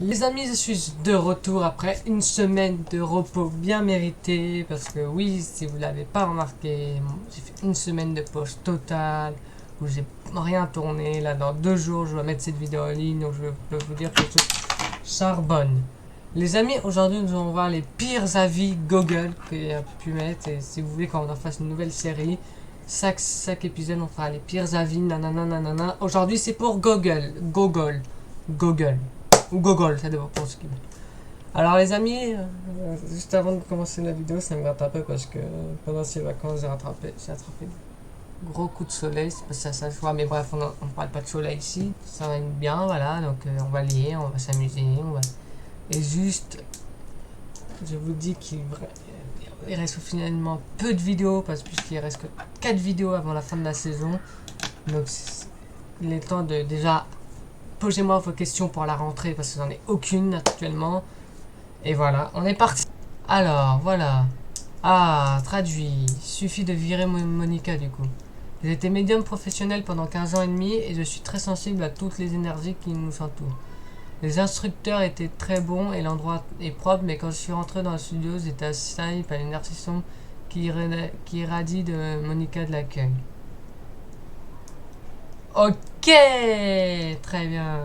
Les amis, je suis de retour après une semaine de repos bien méritée. Parce que oui, si vous l'avez pas remarqué, j'ai fait une semaine de pause totale où j'ai rien tourné. Là, dans 2 jours, je vais mettre cette vidéo en ligne. Donc, je peux vous dire que je charbonne. Les amis, aujourd'hui, nous allons voir les pires avis Google qu'il a pu mettre. Et si vous voulez qu'on en fasse une nouvelle série, chaque épisode, on fera les pires avis. Nanana, nanana. Aujourd'hui, c'est pour Google. Google. Ou Google, ça dépend pour ce qu'il veut. Alors les amis, juste avant de commencer la vidéo, ça me gratte un peu parce que pendant ces vacances, j'ai attrapé de gros coups de soleil. C'est pas ça se voit, mais bref, on parle pas de soleil ici. Ça va être bien, voilà. Donc on va lire, on va s'amuser, et juste, je vous dis il reste finalement peu de vidéos parce puisqu'il reste que 4 vidéos avant la fin de la saison. Donc il est temps de déjà posez-moi vos questions pour la rentrée parce que j'en ai aucune actuellement. Et voilà, on est parti. Alors, voilà. Ah, traduit. Suffit de virer Monica du coup. J'ai été médium professionnel pendant 15 ans et demi et je suis très sensible à toutes les énergies qui nous entourent. Les instructeurs étaient très bons et l'endroit est propre, mais quand je suis rentré dans le studio, j'étais assailli par une narcissisme qui irradie de Monica de l'accueil. Ok, très bien.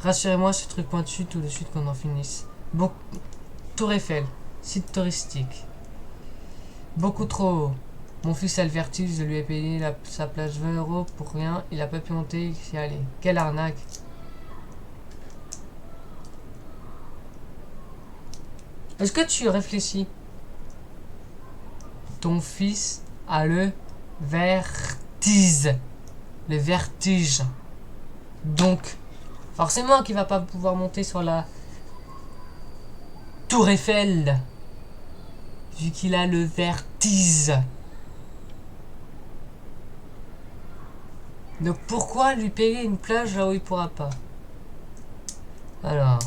Rassurez-moi, ce truc pointu tout de suite qu'on en finisse. Bon, Tour Eiffel, site touristique. Beaucoup trop haut. Mon fils a le vertige, je lui ai payé sa place 20 € pour rien. Il a pas pu monter, il s'y allait. Quelle arnaque. Est-ce que tu réfléchis? Ton fils a le vertige. Le vertige. Donc, forcément qu'il va pas pouvoir monter sur la Tour Eiffel. Vu qu'il a le vertige. Donc pourquoi lui payer une plage là où il pourra pas? Alors,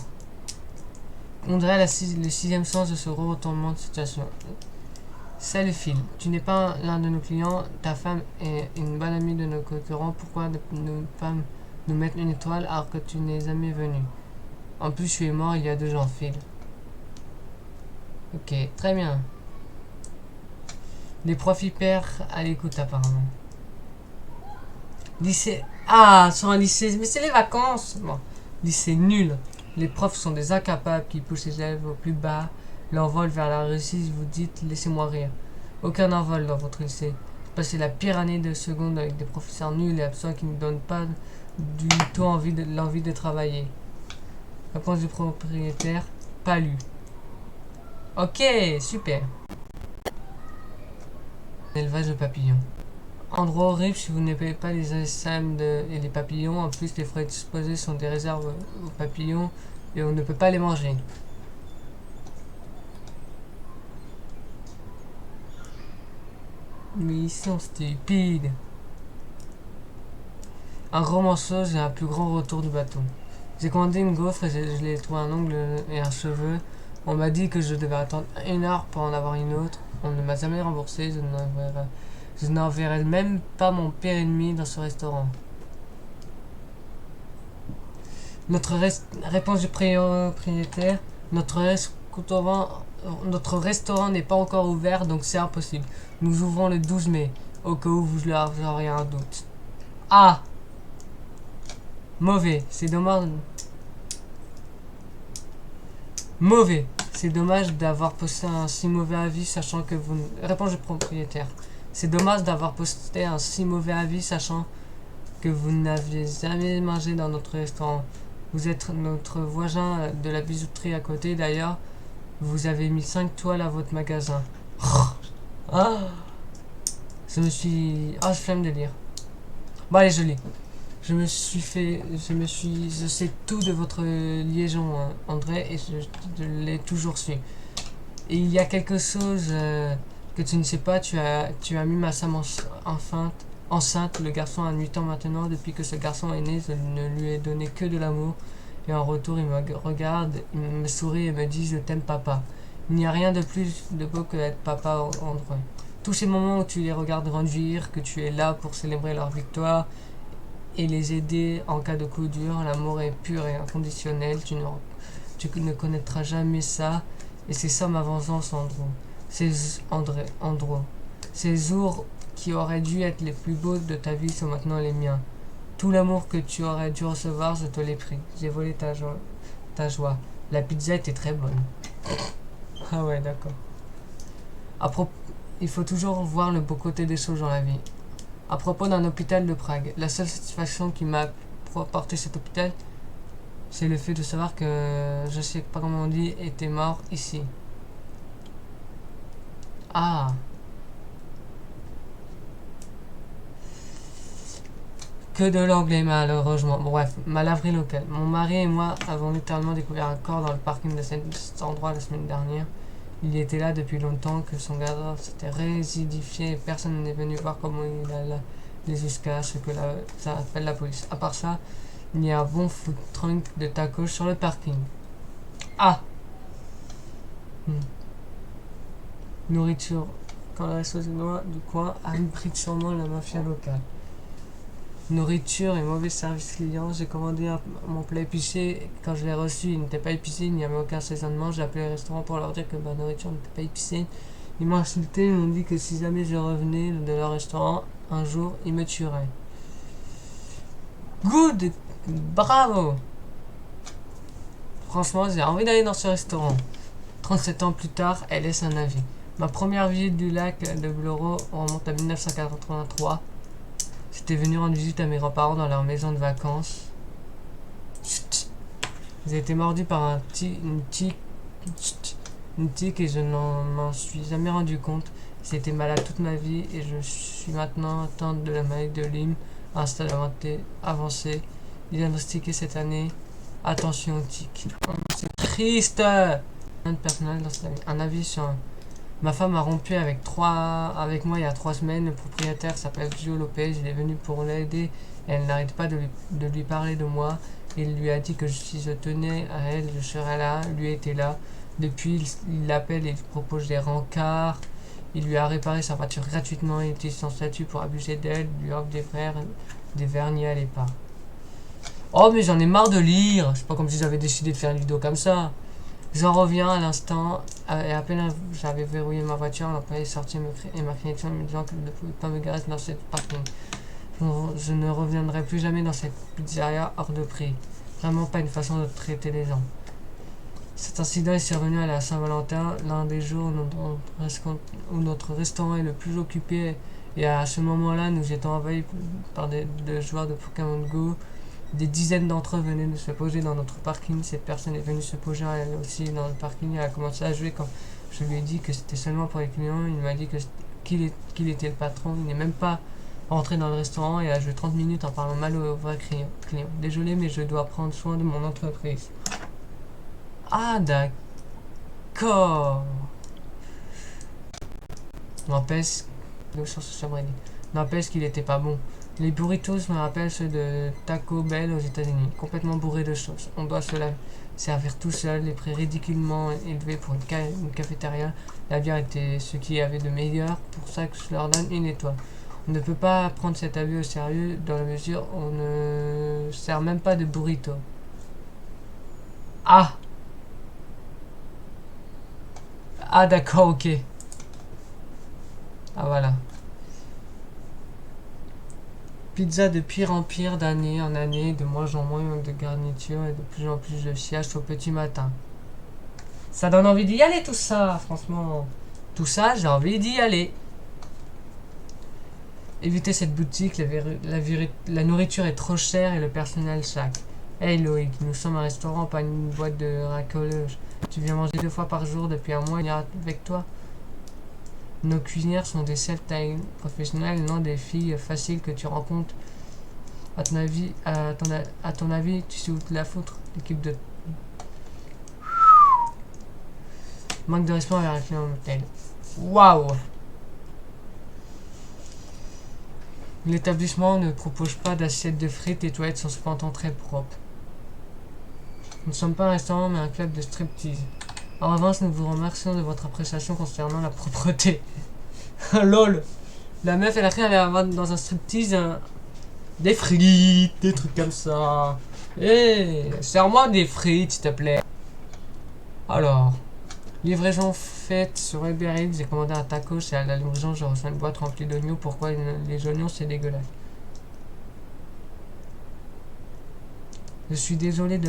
on dirait le sixième sens de ce retournement de situation. C'est le fil. Tu n'es pas l'un de nos clients, ta femme est une bonne amie de nos concurrents. Pourquoi ne pas nous mettre une étoile alors que tu n'es jamais venu? En plus, je suis mort il y a 2 ans, Phil. Ok, très bien. Les profs hyper à l'écoute apparemment. Lycée. Ah, sur un lycée. Mais c'est les vacances. Bon. Lycée nul. Les profs sont des incapables qui poussent les élèves au plus bas, l'envolent vers la réussite. Vous dites, laissez-moi rire. Aucun envol dans votre lycée. Passez la pire année de seconde avec des professeurs nuls et absents qui ne donnent pas du tout l'envie de travailler. Réponse du propriétaire. Pas lu. Ok, super. Élevage de papillons. Endroit horrible si vous ne payez pas les ASM et les papillons. En plus, les frais exposés sont des réserves aux papillons et on ne peut pas les manger. Mais ils sont stupides. Un gros morceau, j'ai un plus grand retour du bateau. J'ai commandé une gaufre et je l'ai trouvé un ongle et un cheveu. On m'a dit que je devais attendre 1 heure pour en avoir une autre. On ne m'a jamais remboursé. Je n'enverrai même pas mon pire ennemi dans ce restaurant. Réponse du propriétaire. Notre restaurant n'est pas encore ouvert, donc c'est impossible. Nous ouvrons le 12 mai, au cas où vous auriez un doute. Ah, mauvais, c'est dommage. Mauvais, c'est dommage d'avoir posté un si mauvais avis, sachant que vous... Réponse du propriétaire. C'est dommage d'avoir posté un si mauvais avis, sachant que vous n'aviez jamais mangé dans notre restaurant. Vous êtes notre voisin de la bijouterie à côté. D'ailleurs, vous avez mis 5 toiles à votre magasin. Ah, je me suis... Ah, je flemme de lire. Bon, allez, je lis. Je sais tout de votre liaison, hein, André, et je l'ai toujours su. Et il y a quelque chose que tu ne sais pas, tu as mis ma femme enceinte. Le garçon a 8 ans maintenant. Depuis que ce garçon est né, je ne lui ai donné que de l'amour. Et en retour, il me regarde, il me sourit et me dit je t'aime papa. Il n'y a rien de plus de beau que d'être papa, André. Tous ces moments où tu les regardes grandir, que tu es là pour célébrer leur victoire, et les aider en cas de coup dur. L'amour est pur et inconditionnel. Tu ne connaîtras jamais ça. Et c'est ça ma vengeance, Andro. Ces jours qui auraient dû être les plus beaux de ta vie sont maintenant les miens. Tout l'amour que tu aurais dû recevoir, je te l'ai pris. J'ai volé ta joie. La pizza était très bonne. Ah ouais, d'accord. Il faut toujours voir le beau côté des choses dans la vie. À propos d'un hôpital de Prague, la seule satisfaction qui m'a apporté cet hôpital, c'est le fait de savoir que, je sais pas comment on dit, était mort ici. Ah. Que de l'anglais, malheureusement. Bref, ma laverie locale. Mon mari et moi avons littéralement découvert un corps dans le parking de cet endroit la semaine dernière. Il était là depuis longtemps, que son cadavre s'était résidifié et personne n'est venu voir comment il allait jusqu'à ce que ça appelle la police. À part ça, il y a un bon food truck de tacos sur le parking. Ah. Nourriture. Quand le resto du coin abrite sûrement la mafia locale. Nourriture et mauvais service client. J'ai commandé mon plat épicé. Quand je l'ai reçu, il n'était pas épicé, il n'y avait aucun assaisonnement. J'ai appelé le restaurant pour leur dire que ma nourriture n'était pas épicée. Ils m'ont insulté, ils m'ont dit que si jamais je revenais de leur restaurant, un jour, ils me tueraient. Good! Bravo! Franchement, j'ai envie d'aller dans ce restaurant. 37 ans plus tard, elle laisse un avis. Ma première visite du lac de Bloro remonte à 1983. J'étais venu rendre visite à mes grands-parents dans leur maison de vacances. Chut. J'ai été mordu par une tique et je m'en suis jamais rendu compte. J'ai été malade toute ma vie et je suis maintenant atteinte de la maladie de Lyme à un stade avancé. Diagnostiqué cette année. Attention aux tiques. C'est triste. Personnel dans sa vie. Un avis sur ma femme a rompu avec moi il y a 3 semaines. Le propriétaire s'appelle Gio Lopez. Il est venu pour l'aider et elle n'arrête pas de lui parler de moi. Il lui a dit que si je tenais à elle, je serais là. Lui était là. Depuis, il l'appelle et lui propose des rencarts. Il lui a réparé sa voiture gratuitement. Il utilise son statut pour abuser d'elle. Il lui offre des vernis à l'épargne. Oh, mais j'en ai marre de lire. C'est pas comme si j'avais décidé de faire une vidéo comme ça. J'en reviens à l'instant, et à peine j'avais verrouillé ma voiture, l'employé est sorti et m'a crié dessus en me disant qu'il ne pouvait pas me garer dans cette parking. Je ne reviendrai plus jamais dans cette pizzeria hors de prix. Vraiment pas une façon de traiter les gens. Cet incident est survenu à la Saint-Valentin, l'un des jours où notre restaurant est le plus occupé, et à ce moment-là, nous étions envahis par des joueurs de Pokémon Go. Des dizaines d'entre eux venaient de se poser dans notre parking. Cette personne est venue se poser elle aussi dans le parking. Elle a commencé à jouer quand je lui ai dit que c'était seulement pour les clients. Il m'a dit qu'il était le patron. Il n'est même pas rentré dans le restaurant et a joué 30 minutes en parlant mal aux vrais clients. Désolé, mais je dois prendre soin de mon entreprise. Ah, d'accord. N'empêche qu'il était pas bon. Les burritos me rappellent ceux de Taco Bell aux États-Unis, complètement bourrés de sauce. On doit se la servir tout seul, les prix ridiculement élevés pour une cafétéria. La bière était ce qu'il y avait de meilleur, pour ça que je leur donne une étoile. On ne peut pas prendre cet avis au sérieux dans la mesure où on ne sert même pas de burrito. Ah! Ah d'accord, ok. Ah voilà. Pizza de pire en pire, d'année en année, de moins en moins de garniture et de plus en plus de sièges au petit matin. Ça donne envie d'y aller tout ça, franchement. Tout ça, j'ai envie d'y aller. Évitez cette boutique, la nourriture est trop chère et le personnel sac. Hey Loïc, nous sommes un restaurant, pas une boîte de racolage. Tu viens manger 2 fois par jour depuis un mois, il y a avec toi. Nos cuisinières sont des self-time professionnels, non des filles faciles que tu rencontres. À ton avis, tu sais où te la foutre, l'équipe de... Manque de respect envers un client hôtel. Waouh! L'établissement ne propose pas d'assiette de frites et toilettes sont cependant très propres. Nous ne sommes pas un restaurant mais un club de striptease. En revanche, nous vous remercions de votre appréciation concernant la propreté. Lol. La meuf, elle a cru aller dans un striptease Des frites, des trucs comme ça. Eh, sers-moi des frites, s'il te plaît. Alors, livraison faite sur Uber Eats, j'ai commandé un tacos et à la livraison, je reçois une boîte remplie d'oignons. Pourquoi les oignons, c'est dégueulasse? Je suis désolé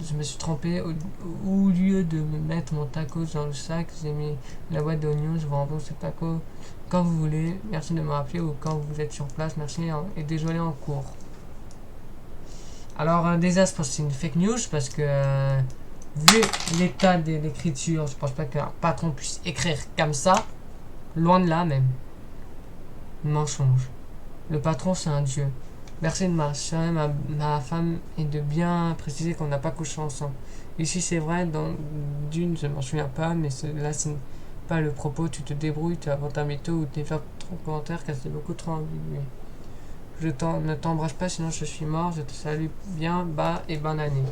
je me suis trompé. Au lieu de me mettre mon tacos dans le sac, j'ai mis la boîte d'oignons. Je vous rembourse ce taco quand vous voulez. Merci de me rappeler ou quand vous êtes sur place. Merci et désolé en cours. Alors, un désastre, c'est une fake news parce que, vu l'état de l'écriture, je pense pas qu'un patron puisse écrire comme ça. Loin de là, même. Mensonge. Le patron, c'est un dieu. Merci de m'assurer ma femme et de bien préciser qu'on n'a pas couché ensemble. Ici, c'est vrai, d'une, je m'en souviens pas, mais là, c'est pas le propos. Tu te débrouilles, tu inventes un mytho ou tu fais trop de commentaires car c'est beaucoup trop ambigu. Ne t'embrasse pas, sinon je suis mort. Je te salue bien bas et bonne année.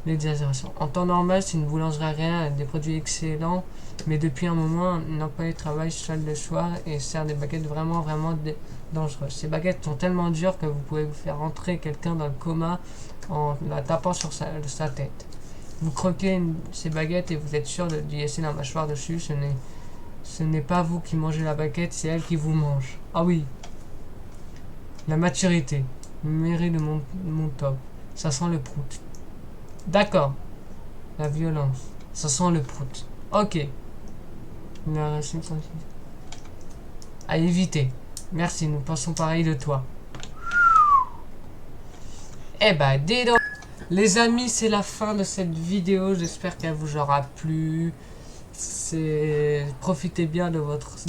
L'exagération. En temps normal, c'est une boulangerie aérienne avec des produits excellents, mais depuis un moment, un employé travaille seul le soir et sert des baguettes vraiment dangereuses. Ces baguettes sont tellement dures que vous pouvez vous faire entrer quelqu'un dans le coma en la tapant sur sa tête. Vous croquez ces baguettes et vous êtes sûr d'y laisser la mâchoire dessus. Ce n'est pas vous qui mangez la baguette, c'est elle qui vous mange. Ah oui. La maturité. Mérite de mon top. Ça sent le prout. D'accord. La violence. Ça sent le prout. Ok. À éviter. Merci, nous pensons pareil de toi. Eh ben, dis donc. Les amis, c'est la fin de cette vidéo. J'espère qu'elle vous aura plu. Profitez bien de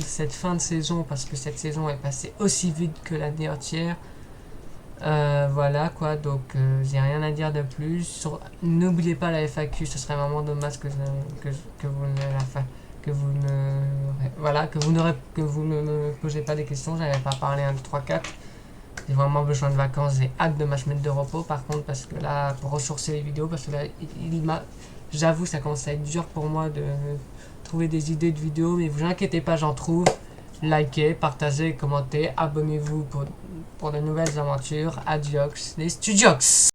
cette fin de saison parce que cette saison est passée aussi vite que l'année entière. Voilà quoi, donc j'ai rien à dire de plus. N'oubliez pas la FAQ, ce serait vraiment dommage que vous ne me posez pas des questions. J'avais pas parlé 1, 2, 3, 4. J'ai vraiment besoin de vacances, j'ai hâte de ma semaine de repos par contre, parce que là, pour ressourcer les vidéos, parce que là, j'avoue, ça commence à être dur pour moi de trouver des idées de vidéos, mais vous inquiétez pas, j'en trouve. Likez, partagez, commentez, abonnez-vous pour de nouvelles aventures. Adios les studios.